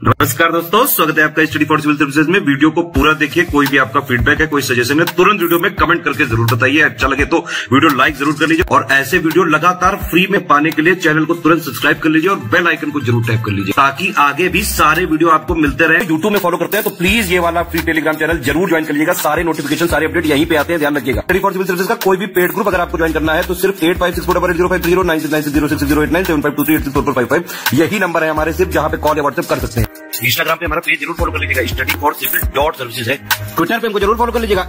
नमस्कार दोस्तों, स्वागत है आपका स्टडी फॉर सिविल सर्विसेज में। वीडियो को पूरा देखिए। कोई भी आपका फीडबैक है, कोई सजेशन है, तुरंत वीडियो में कमेंट करके जरूर बताइए। अच्छा लगे तो वीडियो लाइक जरूर कर लीजिए और ऐसे वीडियो लगातार फ्री में पाने के लिए चैनल को तुरंत सब्सक्राइब कर लीजिए और बेल आइकन को जरूर टैप कर लीजिए ताकि आगे भी सारे वीडियो आपको मिलते रहे। यूट्यूब में फॉलो करते हैं तो प्लीज ये वाला फ्री टेलीग्राम चैनल जरूर ज्वाइन कर लीजिएगा। सारे नोटिफिकेशन, सारे अपडेट यहीं पे आते हैं, ध्यान रखिएगा। स्टडी फॉर सिविल सर्विसेज का कोई भी पेड ग्रुप अगर आपको ज्वाइन करना है तो सिर्फ 85648056060608975523864455 यही नंबर है हमारे, सिर्फ जहां पे कॉल या व्हाट्सएप कर सकते हैं। इंस्टाग्राम पे हमारा पेज जरूर फॉलो कर लीजिएगा, स्टडी फॉर सिविल .सर्विसेज है। ट्विटर पे हमको जरूर फॉलो कर लीजिएगा,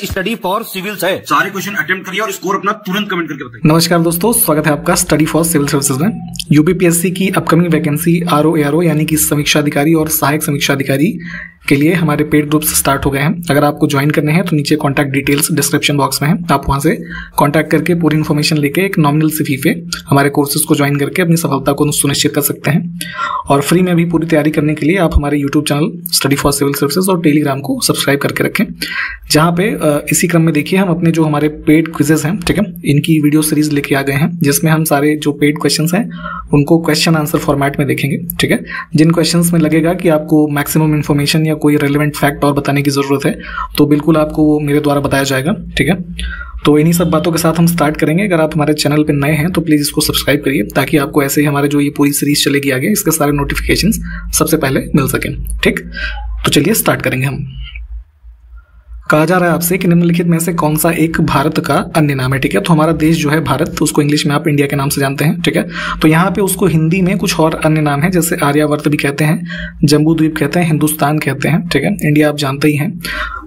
@स्टडी फॉर सिविल्स है। सारे क्वेश्चन अटेम्प्ट करिए और स्कोर अपना तुरंत कमेंट करके बताइए। नमस्कार दोस्तों, स्वागत है आपका स्टडी फॉर सिविल सर्विसेज में। यूपीपीएससी की अपकमिंग वैकेंसी आरओ यानी कि समीक्षा अधिकारी और सहायक समीक्षा अधिकारी के लिए हमारे पेड ग्रुप्स स्टार्ट हो गए हैं। अगर आपको ज्वाइन करने हैं तो नीचे कॉन्टैक्ट डिटेल्स डिस्क्रिप्शन बॉक्स में है, आप वहां से कॉन्टैक्ट करके पूरी इन्फॉर्मेशन लेके एक नॉमिनल सी फी पे हमारे कोर्सेज को ज्वाइन करके अपनी सफलता को सुनिश्चित कर सकते हैं। और फ्री में भी पूरी तैयारी करने के लिए आप हमारे YouTube channel study for civil services और टेलीग्राम को सब्सक्राइब करके रखें, जहां पे इसी क्रम में देखिए हम अपने जो हमारे पेड क्विजेज हैं, ठीक है, इनकी वीडियो सीरीज लेके आ गए हैं, जिसमें हम सारे जो पेड क्वेश्चंस हैं उनको क्वेश्चन आंसर फॉर्मेट में देखेंगे। ठीक है, जिन क्वेश्चंस में लगेगा कि आपको मैक्सिमम इन्फॉर्मेशन या कोई रेलेवेंट फैक्ट और बताने की जरूरत है तो बिल्कुल आपको वो मेरे द्वारा बताया जाएगा। ठीक है, तो इन्हीं सब बातों के साथ हम स्टार्ट करेंगे। अगर आप हमारे चैनल पे नए हैं तो प्लीज इसको सब्सक्राइब करिए ताकि आपको ऐसे ही हमारे जो ये पूरी सीरीज चलेगी आगे, इसके सारे नोटिफिकेशंस सबसे पहले मिल सकें। ठीक, तो चलिए स्टार्ट करेंगे हम। कहा जा रहा है आपसे कि निम्नलिखित में से कौन सा एक भारत का अन्य नाम है। ठीक है, तो हमारा देश जो है भारत, उसको इंग्लिश में आप इंडिया के नाम से जानते हैं। ठीक है, तो यहाँ पे उसको हिंदी में कुछ और अन्य नाम है, जैसे आर्यावर्त भी कहते हैं, जम्बू द्वीप कहते हैं, हिंदुस्तान कहते हैं। ठीक है, इंडिया आप जानते ही हैं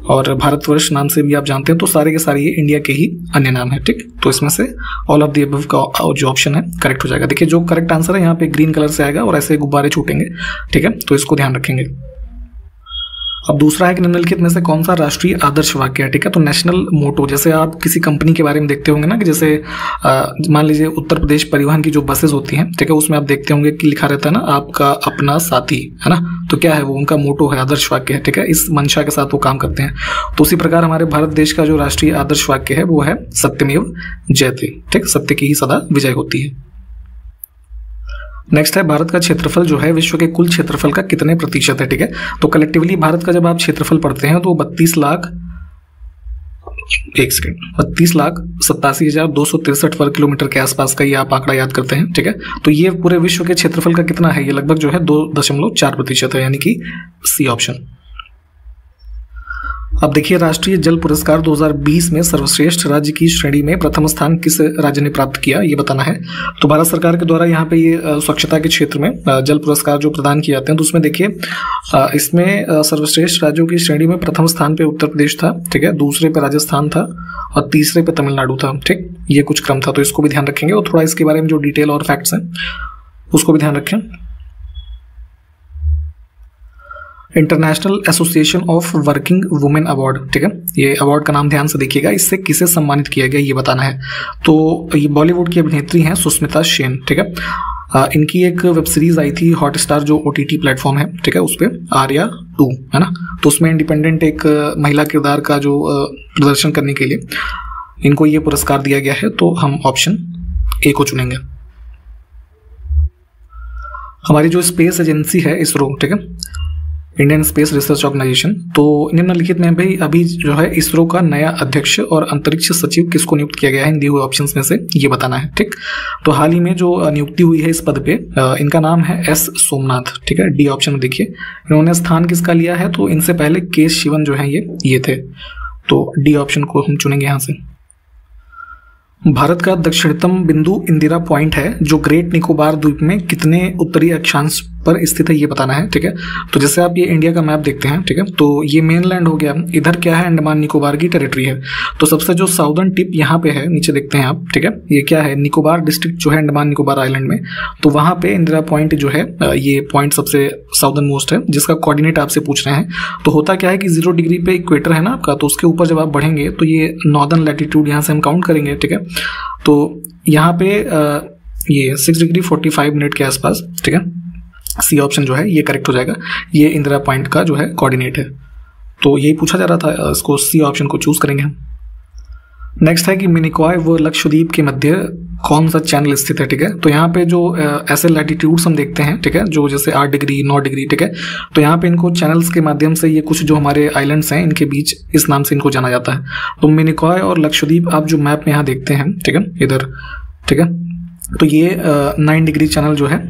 और भारतवर्ष नाम से भी आप जानते हैं, तो सारे के सारे ये इंडिया के ही अन्य नाम है। ठीक, तो इसमें से ऑल ऑफ द अबव का जो ऑप्शन है करेक्ट हो जाएगा। देखिए जो करेक्ट आंसर है यहाँ पे ग्रीन कलर से आएगा और ऐसे गुब्बारे छूटेंगे। ठीक है, तो इसको ध्यान रखेंगे। अब दूसरा है कि निम्नलिखित में से कौन सा राष्ट्रीय आदर्श वाक्य है। ठीक है, तो नेशनल मोटो, जैसे आप किसी कंपनी के बारे में देखते होंगे ना कि जैसे मान लीजिए उत्तर प्रदेश परिवहन की जो बसेस होती हैं, ठीक है, उसमें आप देखते होंगे कि लिखा रहता है ना आपका अपना साथी, है ना, तो क्या है वो उनका मोटो है, आदर्श वाक्य है। ठीक है, इस मंशा के साथ वो काम करते हैं। तो उसी प्रकार हमारे भारत देश का जो राष्ट्रीय आदर्श वाक्य है वो है सत्यमेव जयते। ठीक, सत्य की ही सदा विजय होती है। नेक्स्ट है भारत का क्षेत्रफल जो है विश्व के कुल क्षेत्रफल का कितने प्रतिशत है। ठीक है, तो कलेक्टिवली भारत का जब आप क्षेत्रफल पढ़ते हैं तो 32,87,263 वर्ग किलोमीटर के आसपास का ये आप आंकड़ा याद करते हैं। ठीक है, तो ये पूरे विश्व के क्षेत्रफल का कितना है, ये लगभग जो है 2.4% है, यानी कि सी ऑप्शन। अब देखिए राष्ट्रीय जल पुरस्कार 2020 में सर्वश्रेष्ठ राज्य की श्रेणी में प्रथम स्थान किस राज्य ने प्राप्त किया, ये बताना है। तो भारत सरकार के द्वारा यहाँ पे ये स्वच्छता के क्षेत्र में जल पुरस्कार जो प्रदान किए जाते हैं, तो उसमें देखिए इसमें सर्वश्रेष्ठ राज्यों की श्रेणी में प्रथम स्थान पे उत्तर प्रदेश था। ठीक है, दूसरे पे राजस्थान था और तीसरे पे तमिलनाडु था। ठीक, ये कुछ क्रम था, तो इसको भी ध्यान रखेंगे और थोड़ा इसके बारे में जो डिटेल और फैक्ट्स हैं उसको भी ध्यान रखें। International association of working women award, ठीक है, ये अवार्ड का नाम ध्यान से देखिएगा, इससे किसे सम्मानित किया गया ये बताना है। तो ये बॉलीवुड की अभिनेत्री हैं सुष्मिता सेन। ठीक है, इनकी एक वेब सीरीज आई थी हॉटस्टार जो OTT प्लेटफॉर्म है, ठीक है, उस पर आर्या 2, है ना, तो उसमें इंडिपेंडेंट एक महिला किरदार का जो प्रदर्शन करने के लिए इनको ये पुरस्कार दिया गया है, तो हम ऑप्शन ए को चुनेंगे। हमारी जो स्पेस एजेंसी है इसरो, ठीक है, इंडियन स्पेस रिसर्च ऑर्गेनाइजेशन, तो निम्नलिखित में भी अभी जो है इसरो का नया अध्यक्ष और अंतरिक्ष सचिव किसको नियुक्त किया गया है, इन दिए हुए ऑप्शंस में से ये बताना है। ठीक, तो हाल ही में जो नियुक्ति हुई है इस पद पे, इनका नाम है S सोमनाथ। ठीक है, डी ऑप्शन में देखिए इन्होंने स्थान किसका लिया है, तो इनसे पहले के शिवन जो है ये थे, तो डी ऑप्शन को हम चुनेंगे यहाँ से। भारत का दक्षिणतम बिंदु इंदिरा पॉइंट है जो ग्रेट निकोबार द्वीप में कितने उत्तरी अक्षांश पर स्थित है ये बताना है। ठीक है, तो जैसे आप ये इंडिया का मैप देखते हैं, ठीक है, तो ये मेनलैंड हो गया, इधर क्या है अंडमान निकोबार की टेरिटरी है, तो सबसे जो साउदर्न टिप यहाँ पे है, नीचे देखते हैं आप, ठीक है, ये क्या है निकोबार डिस्ट्रिक्ट जो है अंडमान निकोबार आइलैंड में, तो वहां पे इंदिरा पॉइंट जो है ये पॉइंट सबसे साउदर्न मोस्ट है, जिसका कोऑर्डिनेट आपसे पूछ रहे हैं। तो होता क्या है कि 0 डिग्री पे इक्वेटर है ना आपका, तो उसके ऊपर जब आप बढ़ेंगे तो ये नॉर्दर्न लैटिट्यूड यहाँ से हम काउंट करेंगे। ठीक है, तो यहाँ पे ये 6 डिग्री 45 मिनट के आसपास, ठीक है, सी ऑप्शन जो है ये करेक्ट हो जाएगा, ये इंदिरा पॉइंट का जो है कोऑर्डिनेट है, तो यही पूछा जा रहा था, इसको सी ऑप्शन को चूज करेंगे हम। नेक्स्ट है कि मिनिकॉय व लक्षद्वीप के मध्य कौन सा चैनल स्थित है, ठीक है। तो यहाँ पे जो ऐसे लैटिट्यूड्स हम देखते हैं, ठीक है, जो जैसे 8 डिग्री 9 डिग्री, ठीक है, तो यहाँ पे इनको चैनल्स के माध्यम से ये कुछ जो हमारे आइलैंड्स हैं इनके बीच इस नाम से इनको जाना जाता है। तो मिनिकॉय और लक्षद्वीप आप जो मैप में यहाँ देखते हैं, ठीक है, इधर, ठीक है, तो ये 9 डिग्री चैनल जो है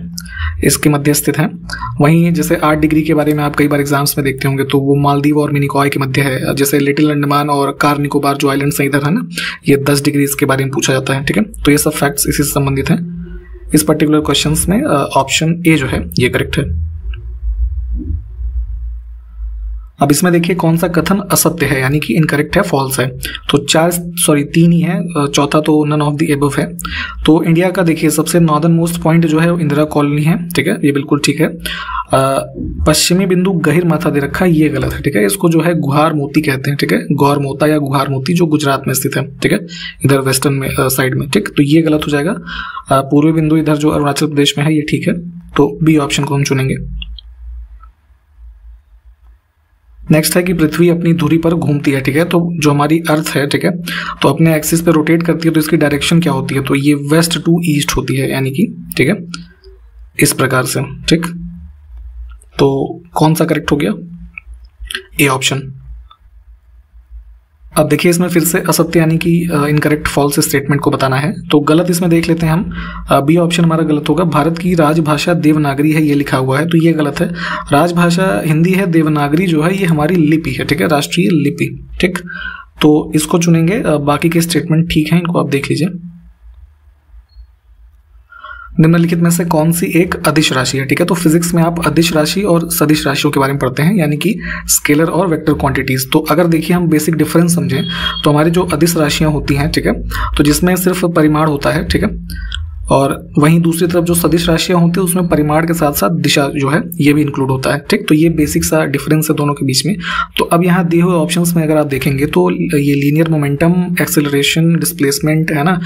इसके मध्य स्थित है। वहीं जैसे 8 डिग्री के बारे में आप कई बार एग्जाम्स में देखते होंगे, तो वो मालदीव और मिनिकॉय के मध्य है। जैसे लिटिल अंडमान और कार निकोबार जो आइलैंड्स हैं इधर है ना, ये 10 डिग्री इसके बारे में पूछा जाता है, ठीक है। तो ये सब फैक्ट्स इसी से संबंधित हैं। इस पर्टिकुलर क्वेश्चंस में ऑप्शन ए जो है ये करेक्ट है। अब इसमें देखिए कौन सा कथन असत्य है, यानी कि इनकरेक्ट है, फॉल्स है। तो 3 ही है, चौथा तो नन ऑफ द एबव है। तो इंडिया का देखिए सबसे नॉर्दर्न मोस्ट पॉइंट जो है वो इंदिरा कॉलोनी है, ठीक है, ये बिल्कुल ठीक है। पश्चिमी बिंदु गहिर माथा दे रखा, ये गलत है, ठीक है। इसको जो है गुहार मोती कहते हैं, ठीक है, गौर मोता या गुहार मोती, जो गुजरात में स्थित है, ठीक है, इधर वेस्टर्न में साइड में, ठीक। तो ये गलत हो जाएगा। पूर्वी बिंदु इधर जो अरुणाचल प्रदेश में है ये ठीक है। तो बी ऑप्शन को हम चुनेंगे। नेक्स्ट है कि पृथ्वी अपनी धुरी पर घूमती है, ठीक है। तो जो हमारी अर्थ है, ठीक है, तो अपने एक्सिस पे रोटेट करती है, तो इसकी डायरेक्शन क्या होती है, तो ये वेस्ट टू ईस्ट होती है, यानी कि, ठीक है, इस प्रकार से, ठीक। तो कौन सा करेक्ट हो गया, ए ऑप्शन। अब देखिए इसमें फिर से असत्य यानी कि इनकरेक्ट फॉल्स स्टेटमेंट को बताना है। तो गलत इसमें देख लेते हैं हम। बी ऑप्शन हमारा गलत होगा। भारत की राजभाषा देवनागरी है, ये लिखा हुआ है, तो ये गलत है। राजभाषा हिंदी है, देवनागरी जो है ये हमारी लिपि है, ठीक है, राष्ट्रीय लिपि, ठीक। तो इसको चुनेंगे। बाकी के स्टेटमेंट ठीक हैं, इनको आप देख लीजिए। निम्नलिखित में से कौन सी एक अदिश राशि है, ठीक है। तो फिजिक्स में आप अदिश राशि और सदिश राशियों के बारे में पढ़ते हैं, यानी कि स्केलर और वेक्टर क्वांटिटीज। तो अगर देखिए हम बेसिक डिफरेंस समझें तो हमारी जो अदिश राशियां होती हैं, ठीक है, तो जिसमें सिर्फ परिमाण होता है, ठीक है, और वहीं दूसरी तरफ जो सदिश राशियां होती है उसमें परिमाण के साथ साथ दिशा जो है ये भी इंक्लूड होता है, ठीक। तो ये बेसिक सा डिफरेंस है दोनों के बीच में। तो अब यहाँ दिए हुए ऑप्शंस में अगर आप देखेंगे तो ये लीनियर मोमेंटम, एक्सेलरेशन, डिस्प्लेसमेंट है ना,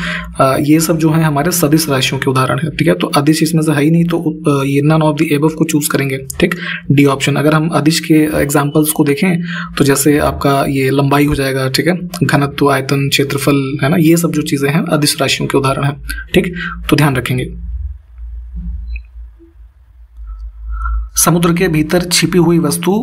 ये सब जो है हमारे सदिश राशियों के उदाहरण है, ठीक है। तो अदिश इसमें से है ही नहीं, तो ये नन ऑफ द एबव को चूज करेंगे, ठीक, डी ऑप्शन। अगर हम अदिश के एग्जाम्पल्स को देखें तो जैसे आपका ये लंबाई हो जाएगा, ठीक है, घनत्व, आयतन, क्षेत्रफल है ना, ये सब जो चीजें हैं अदिश राशियों के उदाहरण है, ठीक। तो ध्यान रखेंगे। समुद्र के भीतर छिपी हुई वस्तु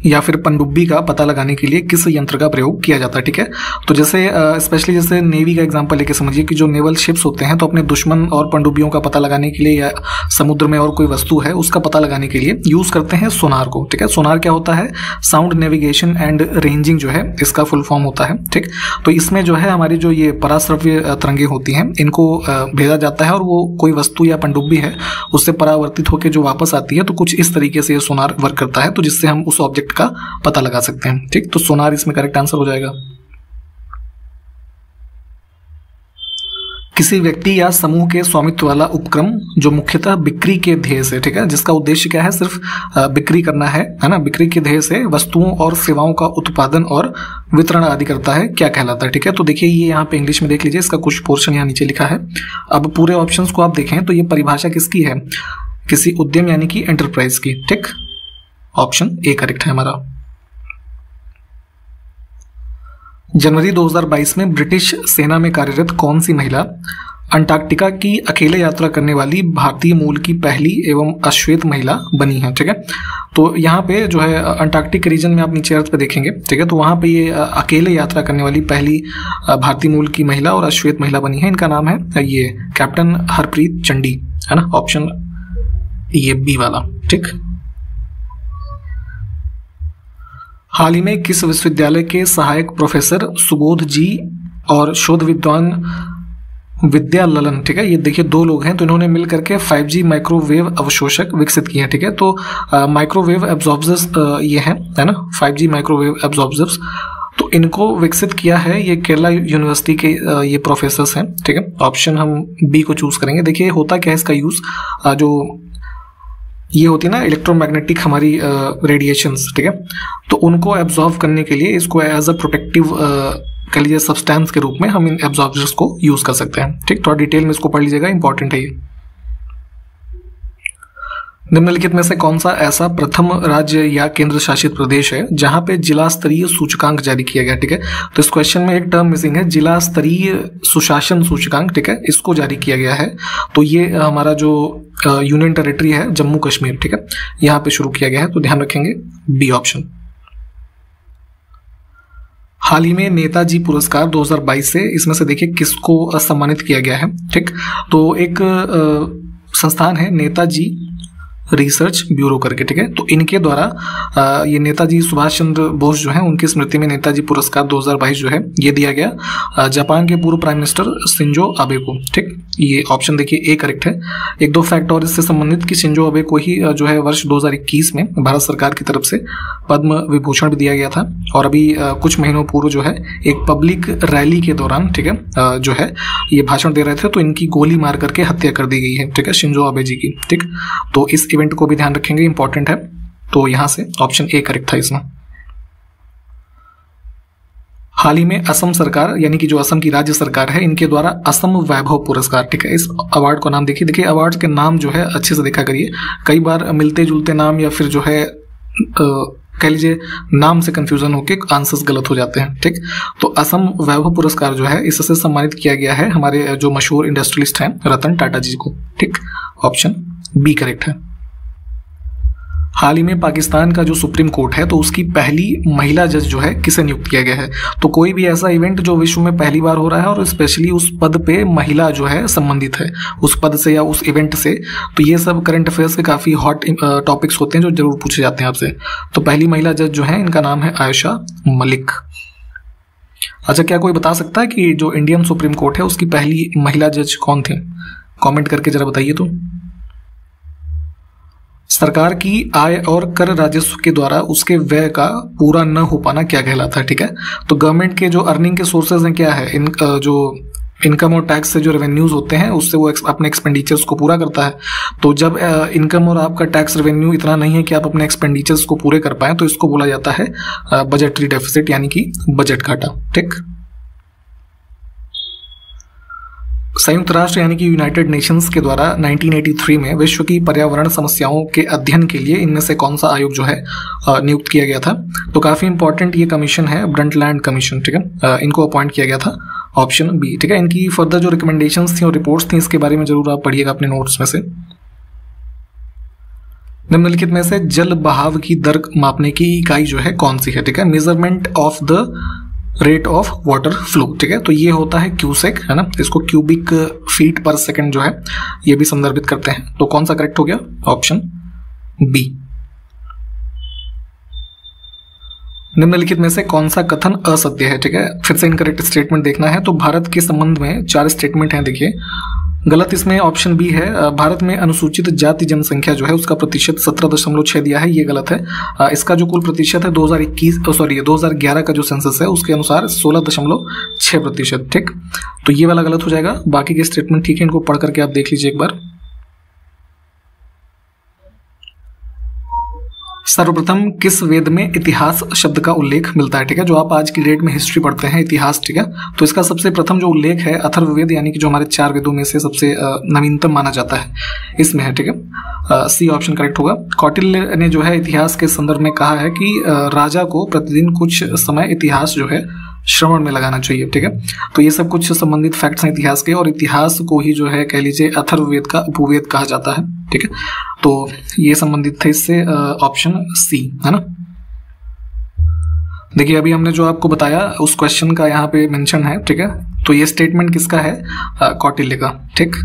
या फिर पनडुब्बी का पता लगाने के लिए किस यंत्र का प्रयोग किया जाता है, ठीक है। तो जैसे स्पेशली जैसे नेवी का एग्जांपल लेके समझिए कि जो नेवल शिप्स होते हैं तो अपने दुश्मन और पनडुब्बियों का पता लगाने के लिए या समुद्र में और कोई वस्तु है उसका पता लगाने के लिए यूज करते हैं सोनार को, ठीक है। सोनार क्या होता है, साउंड नेविगेशन एंड रेंजिंग जो है इसका फुल फॉर्म होता है, ठीक। तो इसमें जो है हमारी जो ये पराश्रव्य तरंगे होती हैं इनको भेजा जाता है और वो कोई वस्तु या पनडुब्बी है उससे परावर्तित होकर जो वापस आती है, तो कुछ इस तरीके से ये सोनार वर्क करता है, तो जिससे हम उस ऑब्जेक्ट का पता लगा सकते हैं, ठीक। तो सोनार इसमें करेक्ट आंसर हो जाएगा। किसी व्यक्ति या समूह के स्वामित्व वाला उपक्रम जो मुख्यतः बिक्री के ध्येय से, ठीक है, जिसका उद्देश्य क्या है, सिर्फ बिक्री करना है ना, बिक्री के ध्येय से वस्तुओं और सेवाओं का उत्पादन और वितरण आदि करता है, क्या कहलाता है, ठीक है। तो देखिए ये यहाँ पे इंग्लिश में देख लीजिए, इसका कुछ पोर्शन यहाँ नीचे लिखा है। अब पूरे ऑप्शंस को आप देखें तो ये परिभाषा किसकी है, किसी उद्यम यानी कि एंटरप्राइज की, ठीक। ऑप्शन ए करेक्ट है हमारा। जनवरी 2022 में ब्रिटिश सेना में कार्यरत कौन सी महिला अंटार्कटिका की अकेले यात्रा करने वाली भारतीय मूल की पहली एवं अश्वेत महिला बनी है, ठीक है। तो यहाँ पे जो है अंटार्कटिक रीजन में आप नीचे अर्थ पे देखेंगे, ठीक है, तो वहाँ पे ये अकेले यात्रा करने वाली पहली भारतीय मूल की महिला और अश्वेत महिला बनी है। इनका नाम है ये कैप्टन हरप्रीत चंडी, है ना, ऑप्शन ये बी वाला, ठीक। हाल ही में किस विश्वविद्यालय के सहायक प्रोफेसर सुबोध जी और शोध विद्वान विद्या ललन, ठीक है, ये देखिए दो लोग हैं, तो इन्होंने मिलकर के 5G माइक्रोवेव अवशोषक विकसित किए हैं, ठीक है। तो माइक्रोवेव एब्जॉर्बर्स ये है ना, 5G माइक्रोवेव एब्जॉर्बर्स, तो इनको विकसित किया है ये केरला यूनिवर्सिटी के ये प्रोफेसर्स हैं, ठीक है। ऑप्शन हम बी को चूज करेंगे। देखिए होता क्या है इसका यूज, जो ये होती है ना इलेक्ट्रोमैग्नेटिक हमारी रेडिएशंस, ठीक है, तो उनको एब्जॉर्व करने के लिए इसको एज अ प्रोटेक्टिव कह लीजिए सब्सटेंस के रूप में हम इन एब्जॉर्बर्स को यूज कर सकते हैं, ठीक। थोड़ा डिटेल में इसको पढ़ लीजिएगा, इंपॉर्टेंट है ये। निम्नलिखित में से कौन सा ऐसा प्रथम राज्य या केंद्र शासित प्रदेश है जहां पे जिला स्तरीय सूचकांक जारी किया गया? ठीक है, तो इस क्वेश्चन में एक टर्म मिसिंग है, जिला स्तरीय सुशासन सूचकांक। ठीक है, इसको जारी किया गया है। तो ये हमारा जो यूनियन टेरिटरी है जम्मू कश्मीर, ठीक है, यहाँ पे शुरू किया गया है, तो ध्यान रखेंगे बी ऑप्शन। हाल ही में नेताजी पुरस्कार 2022 से इसमें से देखिए किसको सम्मानित किया गया है? ठीक, तो एक संस्थान है नेताजी रिसर्च ब्यूरो करके, ठीक है, तो इनके द्वारा ये नेताजी सुभाष चंद्र बोस जो है उनकी स्मृति में नेताजी पुरस्कार 2022 जो है ये दिया गया जापान के पूर्व प्राइम मिनिस्टर शिंजो आबे को। ठीक, ये ऑप्शन देखिए ए करेक्ट है। एक दो फैक्ट और इससे संबंधित कि शिंजो आबे को ही जो है वर्ष 2021 में भारत सरकार की तरफ से पद्म विभूषण भी दिया गया था, और अभी कुछ महीनों पूर्व जो है एक पब्लिक रैली के दौरान, ठीक है, जो है ये भाषण दे रहे थे तो इनकी गोली मार करके हत्या कर दी गई है, ठीक है, शिंजो आबे जी की। ठीक, तो इस इवेंट को भी ध्यान रखेंगे, इंपॉर्टेंट है। तो यहां से ऑप्शन ए करेक्ट था इसमें। हाल ही में असम सरकार यानी कि जो असम की राज्य सरकार है इनके द्वारा असम वैभव पुरस्कार, ठीक है, इस अवार्ड को नाम देखिए अवार्ड के नाम जो है अच्छे से देखा करिए, कई बार मिलते जुलते नाम या फिर जो है कह लीजिए नाम से कंफ्यूजन होके आंसर्स गलत हो जाते हैं। ठीक, तो असम वैभव पुरस्कार जो है इससे सम्मानित किया गया है हमारे जो मशहूर इंडस्ट्रियलिस्ट हैं रतन टाटा जी को। ठीक, ऑप्शन बी करेक्ट है। हाल ही में पाकिस्तान का जो सुप्रीम कोर्ट है तो उसकी पहली महिला जज जो है किसे नियुक्त किया गया है? तो कोई भी ऐसा इवेंट जो विश्व में पहली बार हो रहा है और स्पेशली उस पद पे महिला जो है संबंधित है उस पद से या उस इवेंट से, तो ये सब करंट अफेयर्स के काफी हॉट टॉपिक्स होते हैं जो जरूर पूछे जाते हैं आपसे। तो पहली महिला जज जो है इनका नाम है आयशा मलिक। अच्छा, क्या कोई बता सकता है कि जो इंडियन सुप्रीम कोर्ट है उसकी पहली महिला जज कौन थी? कॉमेंट करके जरा बताइए। तो सरकार की आय और कर राजस्व के द्वारा उसके व्यय का पूरा न हो पाना क्या कहलाता है? ठीक है, तो गवर्नमेंट के जो अर्निंग के सोर्सेज हैं क्या है, जो इनकम और टैक्स से जो रेवेन्यूज होते हैं उससे वो अपने एक्सपेंडिचर्स को पूरा करता है। तो जब इनकम और आपका टैक्स रेवेन्यू इतना नहीं है कि आप अपने एक्सपेंडिचर्स को पूरे कर पाए तो इसको बोला जाता है बजटरी डेफिसिट यानी कि बजट घाटा। ठीक, संयुक्त राष्ट्र यानी कि यूनाइटेड नेशंस के द्वारा 1983 में विश्व की पर्यावरण समस्याओं के अध्ययन के लिए इनमें से कौन सा आयोग जो है नियुक्त किया गया था? तो काफी इंपॉर्टेंट ये कमीशन है ब्रंटलैंड कमीशन। ठीक है, इनको अपॉइंट किया गया था, ऑप्शन बी। ठीक है, इनकी फर्दर जो रिकमेंडेशंस थी और रिपोर्ट्स थी इसके बारे में जरूर आप पढ़िएगा अपने नोट्स में से। निम्नलिखित में से जल बहाव की दर मापने की इकाई जो है कौन सी है? ठीक है, measurement of the rate of water flow. ठीक है, तो ये होता है क्यूसेक, है ना, इसको क्यूबिक फीट पर सेकंड जो है ये भी संदर्भित करते हैं। तो कौन सा करेक्ट हो गया? Option B. निम्नलिखित में से कौन सा कथन असत्य है? ठीक है, फिर से इनकरेक्ट स्टेटमेंट देखना है। तो भारत के संबंध में 4 स्टेटमेंट हैं, देखिए गलत इसमें ऑप्शन बी है। भारत में अनुसूचित जाति जनसंख्या जो है उसका प्रतिशत 17.6 दिया है, ये गलत है। इसका जो कुल प्रतिशत है 2011 का जो सेंसस है उसके अनुसार 16.6%। ठीक, तो ये वाला गलत हो जाएगा, बाकी के स्टेटमेंट ठीक है, इनको पढ़ करके आप देख लीजिए एक बार। सर्वप्रथम किस वेद में इतिहास शब्द का उल्लेख मिलता है? ठीक है, जो आप आज की डेट में हिस्ट्री पढ़ते हैं इतिहास, ठीक है, तो इसका सबसे प्रथम जो उल्लेख है अथर्ववेद यानी कि जो हमारे 4 वेदों में से सबसे नवीनतम माना जाता है इसमें है। ठीक है, सी ऑप्शन करेक्ट होगा। कौटिल्य ने जो है इतिहास के संदर्भ में कहा है कि राजा को प्रतिदिन कुछ समय इतिहास जो है श्रवण में लगाना चाहिए। ठीक है, तो ये सब कुछ संबंधित फैक्ट्स हैं इतिहास के, और इतिहास को ही जो है कह लीजिए अथर्ववेद का उपवेद कहा जाता है। ठीक है, तो ये संबंधित थे इससे, ऑप्शन सी है ना। देखिए अभी हमने जो आपको बताया उस क्वेश्चन का यहाँ पे मेंशन है। ठीक है, तो ये स्टेटमेंट किसका है? कौटिल्य का। ठीक,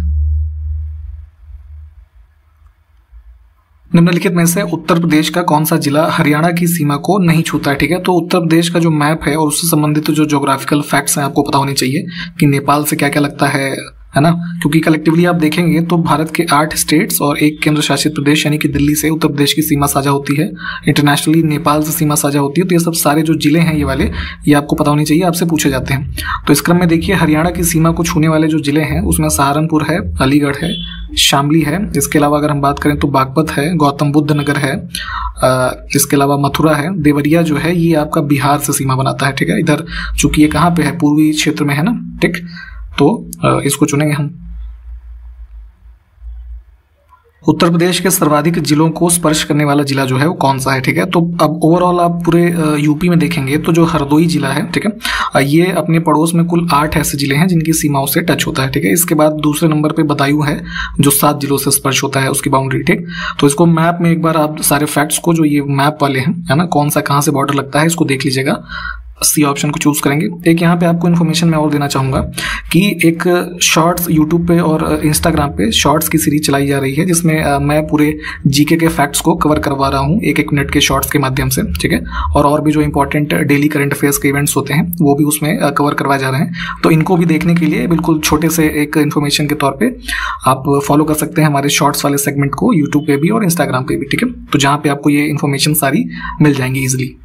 निम्नलिखित में से उत्तर प्रदेश का कौन सा जिला हरियाणा की सीमा को नहीं छूता है? ठीक है, तो उत्तर प्रदेश का जो मैप है और उससे संबंधित जो ज्योग्राफिकल फैक्ट्स हैं आपको पता होने चाहिए कि नेपाल से क्या क्या लगता है ना, क्योंकि कलेक्टिवली आप देखेंगे तो भारत के 8 स्टेट्स और एक केंद्र शासित प्रदेश यानी कि दिल्ली से उत्तर प्रदेश की सीमा साझा होती है। इंटरनेशनली नेपाल से सीमा साझा होती है। तो ये सब सारे जो जिले हैं ये वाले, ये आपको पता होने चाहिए, आपसे पूछे जाते हैं। तो इस क्रम में देखिए हरियाणा की सीमा को छूने वाले जो जिले हैं उसमें सहारनपुर है, अलीगढ़ है, शामली है, इसके अलावा अगर हम बात करें तो बागपत है, गौतम बुद्ध नगर है, इसके अलावा मथुरा है, देवरिया जो है ये आपका बिहार से सीमा बनाता है। ठीक है, इधर चूंकि ये कहाँ पे है, पूर्वी क्षेत्र में है ना। ठीक, तो इसको चुनेंगे हम। उत्तर प्रदेश के सर्वाधिक जिलों को स्पर्श करने वाला जिला जो है वो कौन सा है, ठीक है। तो अब ओवरऑल आप पूरे यूपी में देखेंगे तो जो हरदोई जिला है, ठीक है, ये अपने पड़ोस में कुल 8 ऐसे जिले हैं जिनकी सीमाओं से टच होता है, ठीक है। इसके बाद दूसरे नंबर पे बदायूं है जो 7 जिलों से स्पर्श होता है उसकी बाउंड्री, ठीक। तो इसको मैप में एक बार आप सारे फैक्ट्स को जो ये मैप वाले हैं, है ना, कौन सा कहाँ से बॉर्डर लगता है इसको देख लीजिएगा। सी ऑप्शन को चूज करेंगे। एक यहाँ पे आपको इन्फॉर्मेशन मैं और देना चाहूँगा कि एक शॉर्ट्स यूट्यूब पे और इंस्टाग्राम पे शॉर्ट्स की सीरीज चलाई जा रही है जिसमें मैं पूरे जीके के फैक्ट्स को कवर करवा रहा हूँ एक मिनट के शॉर्ट्स के माध्यम से, ठीक है। और भी जो इंपॉर्टेंट डेली करंट अफेयर्स के इवेंट्स होते हैं वो भी उसमें कवर करवाए जा रहे हैं। तो इनको भी देखने के लिए बिल्कुल छोटे से एक इन्फॉर्मेशन के तौर पर आप फॉलो कर सकते हैं हमारे शॉर्ट्स वाले सेगमेंट को यूट्यूब पे भी और इंस्टाग्राम पे भी, ठीक है। तो जहाँ पे आपको ये इन्फॉर्मेशन सारी मिल जाएंगी ईजिली।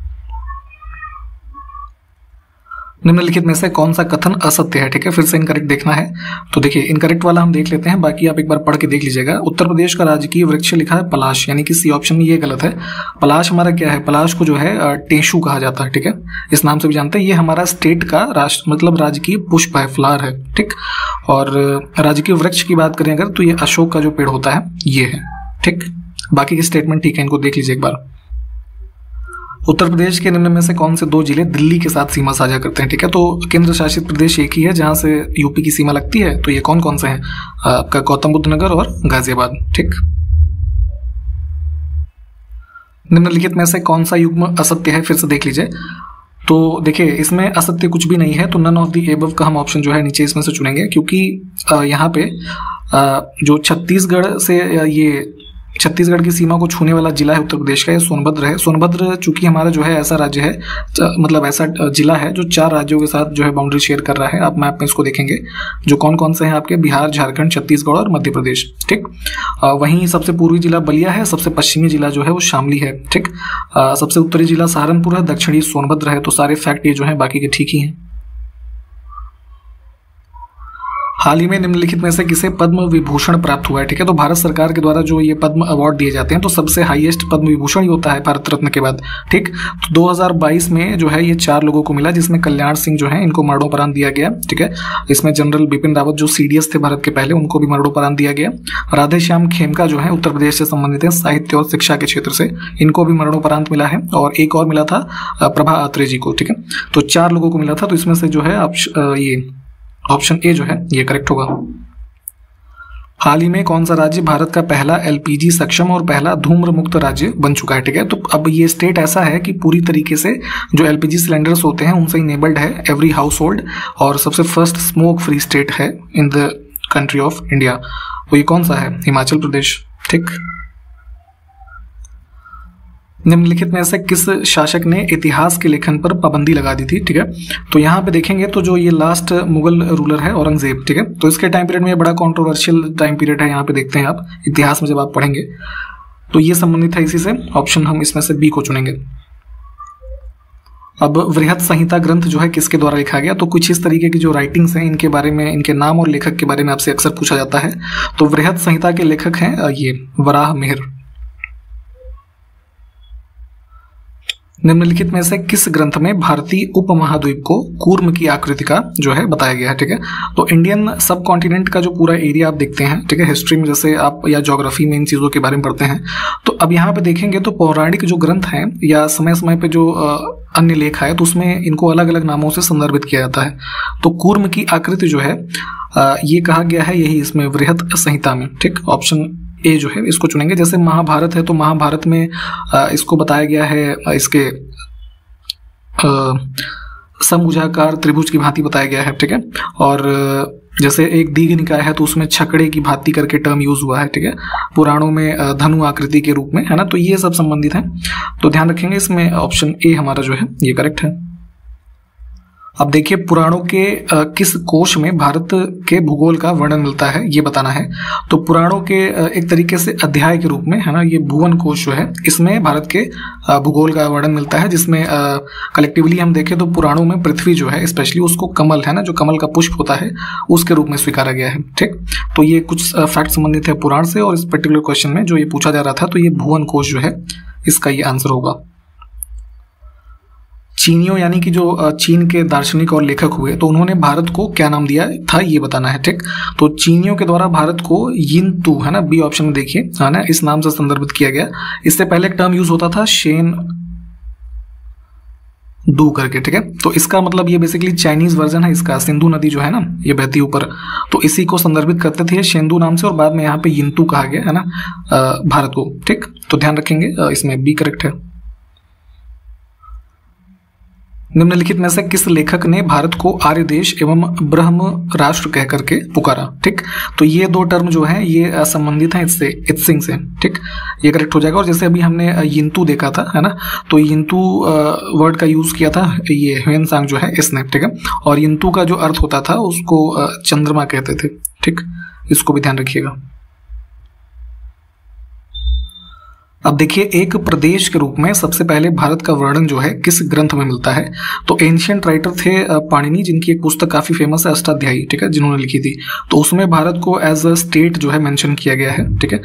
निम्नलिखित में से कौन सा कथन असत्य है, ठीक है। फिर से इनकरेक्ट देखना है तो देखिए इनकरेक्ट वाला हम देख लेते हैं, बाकी आप एक बार पढ़ के देख लीजिएगा। उत्तर प्रदेश का राजकीय वृक्ष लिखा है पलाश, यानी कि सी ऑप्शन में ये गलत है। पलाश हमारा क्या है, पलाश को जो है टेशु कहा जाता है, ठीक है, इस नाम से भी जानते हैं। ये हमारा स्टेट का राष्ट्र मतलब राजकीय पुष्प है, फ्लावर है, ठीक। और राजकीय वृक्ष की बात करें अगर तो ये अशोक का जो पेड़ होता है ये है, ठीक। बाकी के स्टेटमेंट ठीक है, इनको देख लीजिए एक बार। उत्तर प्रदेश के निम्न में से कौन से 2 जिले दिल्ली के साथ सीमा साझा करते हैं, ठीक है। तो केंद्र शासित प्रदेश एक ही है जहां से यूपी की सीमा लगती है, तो ये कौन कौन से हैं, आपका गौतम बुद्ध नगर और गाजियाबाद, ठीक। निम्नलिखित में से कौन सा युग्म असत्य है, फिर से देख लीजिए। तो देखिए इसमें असत्य कुछ भी नहीं है, तो नन ऑफ द एबव का हम ऑप्शन जो है नीचे इसमें से चुनेंगे, क्योंकि यहाँ पे जो छत्तीसगढ़ से ये छत्तीसगढ़ की सीमा को छूने वाला जिला है उत्तर प्रदेश का, ये सोनभद्र है। सोनभद्र चूंकि हमारा जो है ऐसा राज्य है, मतलब ऐसा जिला है जो 4 राज्यों के साथ जो है बाउंड्री शेयर कर रहा है। आप मैप में इसको देखेंगे जो कौन कौन से हैं आपके, बिहार, झारखंड, छत्तीसगढ़ और मध्य प्रदेश, ठीक। वहीं सबसे पूर्वी जिला बलिया है, सबसे पश्चिमी जिला जो है वो शामली है, ठीक। सबसे उत्तरी जिला सहारनपुर है, दक्षिणी सोनभद्र है। तो सारे फैक्ट ये जो है बाकी के ठीक ही हैं। हाल ही में निम्नलिखित में से किसे पद्म विभूषण प्राप्त हुआ है, ठीक है। तो भारत सरकार के द्वारा जो ये पद्म अवार्ड दिए जाते हैं तो सबसे हाईएस्ट पद्म विभूषण ही होता है भारत रत्न के बाद, ठीक। तो 2022 में जो है ये 4 लोगों को मिला, जिसमें कल्याण सिंह जो है इनको मरणोपरांत दिया गया, ठीक है। इसमें जनरल बिपिन रावत जो सीडीएस थे भारत के पहले, उनको भी मरणोपरांत दिया गया। राधेश्याम खेमका जो है उत्तर प्रदेश से संबंधित है, साहित्य और शिक्षा के क्षेत्र से, इनको भी मरणोपरांत मिला है। और एक और मिला था प्रभा आत्रे जी को, ठीक है। तो 4 लोगों को मिला था। तो इसमें से जो है आप ये ऑप्शन ए जो है ये करेक्ट होगा। हाल ही में कौन सा राज्य भारत का पहला एलपीजी सक्षम और पहला धूम्र मुक्त राज्य बन चुका है, ठीक है। तो अब ये स्टेट ऐसा है कि पूरी तरीके से जो एलपीजी सिलेंडर्स होते हैं उनसे इनेबल्ड है एवरी हाउस होल्ड, और सबसे फर्स्ट स्मोक फ्री स्टेट है in the country of India. तो ये कौन सा है, हिमाचल प्रदेश, ठीक। निम्नलिखित में से किस शासक ने इतिहास के लेखन पर पाबंदी लगा दी थी, ठीक है। तो यहाँ पे देखेंगे तो जो ये लास्ट मुगल रूलर है औरंगजेब, ठीक है। तो इसके टाइम पीरियड में ये बड़ा कंट्रोवर्शियल टाइम पीरियड है, यहाँ पे देखते हैं आप इतिहास में जब आप पढ़ेंगे तो ये संबंधित है इसी से। ऑप्शन हम इसमें से बी को चुनेंगे। अब वृहत संहिता ग्रंथ जो है किसके द्वारा लिखा गया, तो कुछ इस तरीके की जो राइटिंग्स हैं इनके बारे में, इनके नाम और लेखक के बारे में आपसे अक्सर पूछा जाता है। तो वृहत संहिता के लेखक हैं ये वराह मिहिर। निम्नलिखित में से किस ग्रंथ में भारतीय उपमहाद्वीप को कूर्म की आकृति का जो है बताया गया है, ठीक है। तो इंडियन सब कॉन्टिनेंट का जो पूरा एरिया आप देखते हैं, ठीक है, हिस्ट्री में जैसे आप या ज्योग्राफी में इन चीज़ों के बारे में पढ़ते हैं, तो अब यहाँ पे देखेंगे तो पौराणिक जो ग्रंथ हैं या समय समय पे जो अन्य लेख है तो उसमें इनको अलग अलग नामों से संदर्भित किया जाता है। तो कूर्म की आकृति जो है ये कहा गया है यही इसमें वृहत संहिता में, ठीक। ऑप्शन ए जो है इसको चुनेंगे। जैसे महाभारत है तो महाभारत में इसको बताया गया है इसके समभुजाकार त्रिभुज की भांति बताया गया है, ठीक है। और जैसे एक दीघ निकाय है तो उसमें छकड़े की भांति करके टर्म यूज हुआ है, ठीक है। पुराणों में धनु आकृति के रूप में, है ना। तो ये सब संबंधित है, तो ध्यान रखेंगे इसमें ऑप्शन ए हमारा जो है ये करेक्ट है। अब देखिए पुराणों के किस कोश में भारत के भूगोल का वर्णन मिलता है ये बताना है। तो पुराणों के एक तरीके से अध्याय के रूप में, है ना, ये भुवन कोश जो है इसमें भारत के भूगोल का वर्णन मिलता है, जिसमें कलेक्टिवली हम देखें तो पुराणों में पृथ्वी जो है स्पेशली उसको कमल, है ना, जो कमल का पुष्प होता है उसके रूप में स्वीकारा गया है, ठीक। तो ये कुछ फैक्ट संबंधित है पुराण से, और इस पर्टिकुलर क्वेश्चन में जो ये पूछा जा रहा था तो ये भुवन कोश जो है इसका ये आंसर होगा। चीनियों यानी कि जो चीन के दार्शनिक और लेखक हुए, तो उन्होंने भारत को क्या नाम दिया था ये बताना है। ठीक, तो चीनियों के द्वारा भारत को यिंतू, है ना, बी ऑप्शन में देखिए, है ना, इस नाम से संदर्भित किया गया। इससे पहले एक टर्म यूज होता था शेन दू करके। ठीक है, तो इसका मतलब ये बेसिकली चाइनीज वर्जन है इसका। सिंधु नदी जो है ना, ये बहती ऊपर, तो इसी को संदर्भित करते थे शेंदू नाम से, और बाद में यहाँ पे यिंतू कहा गया, है ना, भारत को। ठीक, तो ध्यान रखेंगे, इसमें बी करेक्ट है। निम्नलिखित में से किस लेखक ने भारत को आर्य देश एवं ब्रह्म राष्ट्र कह करके पुकारा? ठीक, तो ये दो टर्म जो है ये संबंधित हैं इससे, इत्सिंग से। ठीक, ये करेक्ट हो जाएगा। और जैसे अभी हमने यिंतू देखा था, है ना, तो यिंतू वर्ड का यूज किया था ये ह्वेनसांग जो है इसने। ठीक है, और यिंतू का जो अर्थ होता था उसको चंद्रमा कहते थे। ठीक, इसको भी ध्यान रखिएगा। अब देखिए, एक प्रदेश के रूप में सबसे पहले भारत का वर्णन जो है किस ग्रंथ में मिलता है? तो एंशिएंट राइटर थे पाणिनि, जिनकी एक पुस्तक काफी फेमस है, अष्टाध्यायी। ठीक है, जिन्होंने लिखी थी, तो उसमें भारत को एज अ स्टेट जो है मेंशन किया गया है। ठीक है,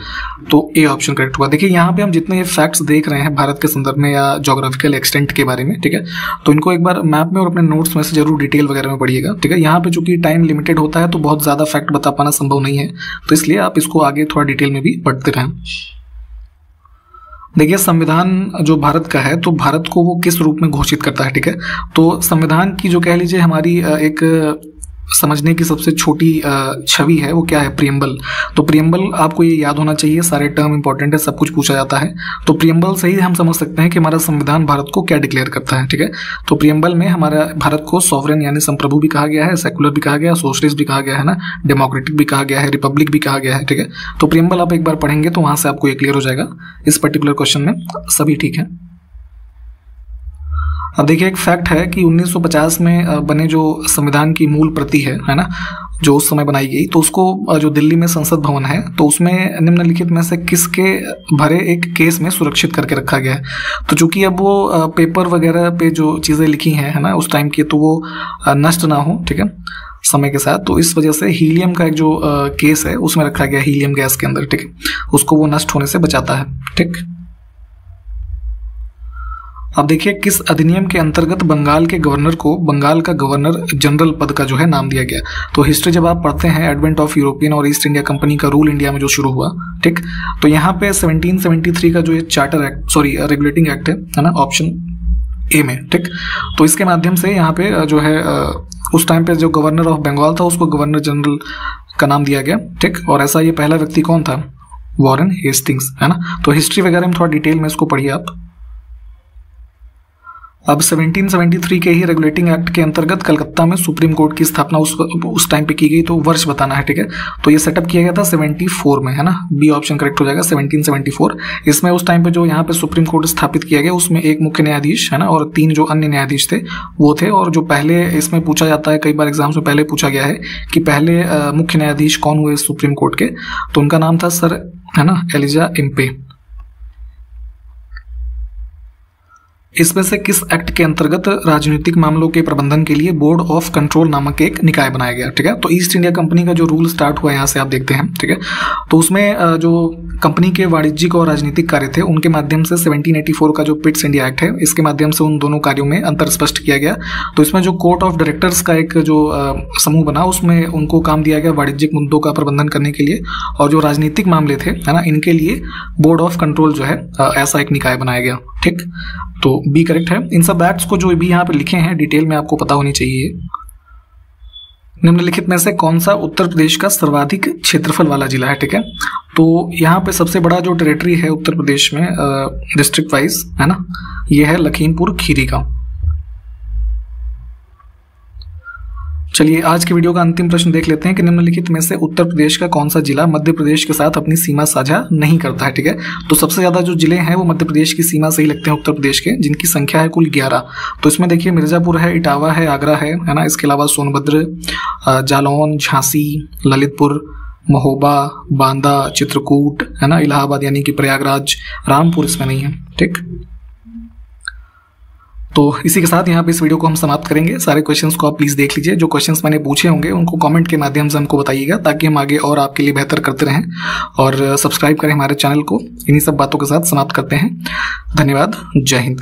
तो ए ऑप्शन करेक्ट हुआ। देखिए, यहाँ पे हम जितने फैक्ट्स देख रहे हैं भारत के संदर्भ में या ज्योग्राफिकल एक्सटेंट के बारे में, ठीक है, तो इनको एक बार मैप में और अपने नोट्स में से जरूर डिटेल वगैरह में पढ़िएगा। ठीक है, यहाँ पे चूंकि टाइम लिमिटेड होता है तो बहुत ज्यादा फैक्ट बता पाना संभव नहीं है, तो इसलिए आप इसको आगे थोड़ा डिटेल में भी पढ़ते रहें। देखिए, संविधान जो भारत का है, तो भारत को वो किस रूप में घोषित करता है? ठीक है, तो संविधान की जो कह लीजिए हमारी एक समझने की सबसे छोटी छवि है, वो क्या है? प्रियम्बल। तो प्रियम्बल आपको ये याद होना चाहिए, सारे टर्म इंपॉर्टेंट है, सब कुछ पूछा जाता है। तो प्रियम्बल से ही हम समझ सकते हैं कि हमारा संविधान भारत को क्या डिक्लेयर करता है। ठीक है, तो प्रियम्बल में हमारा भारत को सॉवरेन यानी संप्रभु भी कहा गया है, सेकुलर भी कहा गया है, सोशलिस्ट भी कहा गया है ना, डेमोक्रेटिक भी कहा गया है, रिपब्लिक भी कहा गया है। ठीक है, तो प्रियम्बल आप एक बार पढ़ेंगे तो वहां से आपको ये क्लियर हो जाएगा। इस पर्टिकुलर क्वेश्चन में सभी ठीक है। अब देखिए, एक फैक्ट है कि 1950 में बने जो संविधान की मूल प्रति है ना, जो उस समय बनाई गई, तो उसको जो दिल्ली में संसद भवन है, तो उसमें निम्नलिखित में से किसके भरे एक केस में सुरक्षित करके रखा गया है? तो चूंकि अब वो पेपर वगैरह पे जो चीज़ें लिखी हैं, है ना, उस टाइम की, तो वो नष्ट ना हो, ठीक है, समय के साथ, तो इस वजह से हीलियम का एक जो केस है उसमें रखा गया, हीलियम गैस के अंदर। ठीक है, उसको वो नष्ट होने से बचाता है। ठीक, अब देखिए, किस अधिनियम के अंतर्गत बंगाल के गवर्नर को बंगाल का गवर्नर जनरल पद का जो है नाम दिया गया? तो हिस्ट्री जब आप पढ़ते हैं, एडवेंट ऑफ यूरोपियन और ईस्ट इंडिया कंपनी का रूल इंडिया में जो शुरू हुआ, ठीक, तो यहाँ पे 1773 का जो ये charter act, sorry regulating act है ना, ऑप्शन ए में। ठीक, तो इसके माध्यम से यहाँ पे जो है उस टाइम पे जो गवर्नर ऑफ बंगाल था उसको गवर्नर जनरल का नाम दिया गया। ठीक, और ऐसा ये पहला व्यक्ति कौन था? वॉरेन हेस्टिंग्स, है ना। तो हिस्ट्री वगैरह में थोड़ा डिटेल में इसको पढ़िए आप। अब 1773 के ही रेगुलेटिंग एक्ट के अंतर्गत कलकत्ता में सुप्रीम कोर्ट की स्थापना उस टाइम पे की गई, तो वर्ष बताना है। ठीक है, तो ये सेटअप किया गया था 74 में, है ना, बी ऑप्शन करेक्ट हो जाएगा, 1774। इसमें उस टाइम पे जो यहाँ पे सुप्रीम कोर्ट स्थापित किया गया, उसमें एक मुख्य न्यायाधीश, है ना, और 3 जो अन्य न्यायाधीश थे वो थे। और जो पहले इसमें पूछा जाता है, कई बार एग्जाम्स में पहले पूछा गया है कि पहले मुख्य न्यायाधीश कौन हुए सुप्रीम कोर्ट के, तो उनका नाम था सर, है ना, एलिजा इम्पे। इसमें से किस एक्ट के अंतर्गत राजनीतिक मामलों के प्रबंधन के लिए बोर्ड ऑफ कंट्रोल नामक एक निकाय बनाया गया? ठीक है, तो ईस्ट इंडिया कंपनी का जो रूल स्टार्ट हुआ यहाँ से आप देखते हैं। ठीक है, तो उसमें जो कंपनी के वाणिज्यिक और राजनीतिक कार्य थे उनके माध्यम से 1784 का जो पिट्स इंडिया एक्ट है, इसके माध्यम से उन दोनों कार्यों में अंतर स्पष्ट किया गया। तो इसमें जो कोर्ट ऑफ डायरेक्टर्स का एक जो समूह बना, उसमें उनको काम दिया गया वाणिज्यिक मुद्दों का प्रबंधन करने के लिए, और जो राजनीतिक मामले थे, है ना, इनके लिए बोर्ड ऑफ कंट्रोल जो है ऐसा एक निकाय बनाया गया। ठीक, तो बी करेक्ट है। इन सब एक्ट्स को जो भी यहाँ पे लिखे हैं डिटेल में आपको पता होनी चाहिए। निम्नलिखित में से कौन सा उत्तर प्रदेश का सर्वाधिक क्षेत्रफल वाला जिला है? ठीक है, तो यहाँ पे सबसे बड़ा जो टेरिटरी है उत्तर प्रदेश में डिस्ट्रिक्ट वाइज, है ना, ये है लखीमपुर खीरी का। चलिए, आज के वीडियो का अंतिम प्रश्न देख लेते हैं कि निम्नलिखित में से उत्तर प्रदेश का कौन सा जिला मध्य प्रदेश के साथ अपनी सीमा साझा नहीं करता है? ठीक है, तो सबसे ज्यादा जो जिले हैं वो मध्य प्रदेश की सीमा से ही लगते हैं उत्तर प्रदेश के, जिनकी संख्या है कुल 11। तो इसमें देखिए, मिर्जापुर है, इटावा है, आगरा है ना, इसके अलावा सोनभद्र, जालौन, झांसी, ललितपुर, महोबा, बांदा, चित्रकूट, है ना, इलाहाबाद यानी कि प्रयागराज, रामपुर इसमें नहीं है। ठीक, तो इसी के साथ यहाँ पे इस वीडियो को हम समाप्त करेंगे। सारे क्वेश्चंस को आप प्लीज देख लीजिए, जो क्वेश्चंस मैंने पूछे होंगे उनको कमेंट के माध्यम से हमको बताइएगा, ताकि हम आगे और आपके लिए बेहतर करते रहें। और सब्सक्राइब करें हमारे चैनल को। इन्हीं सब बातों के साथ समाप्त करते हैं। धन्यवाद, जय हिंद।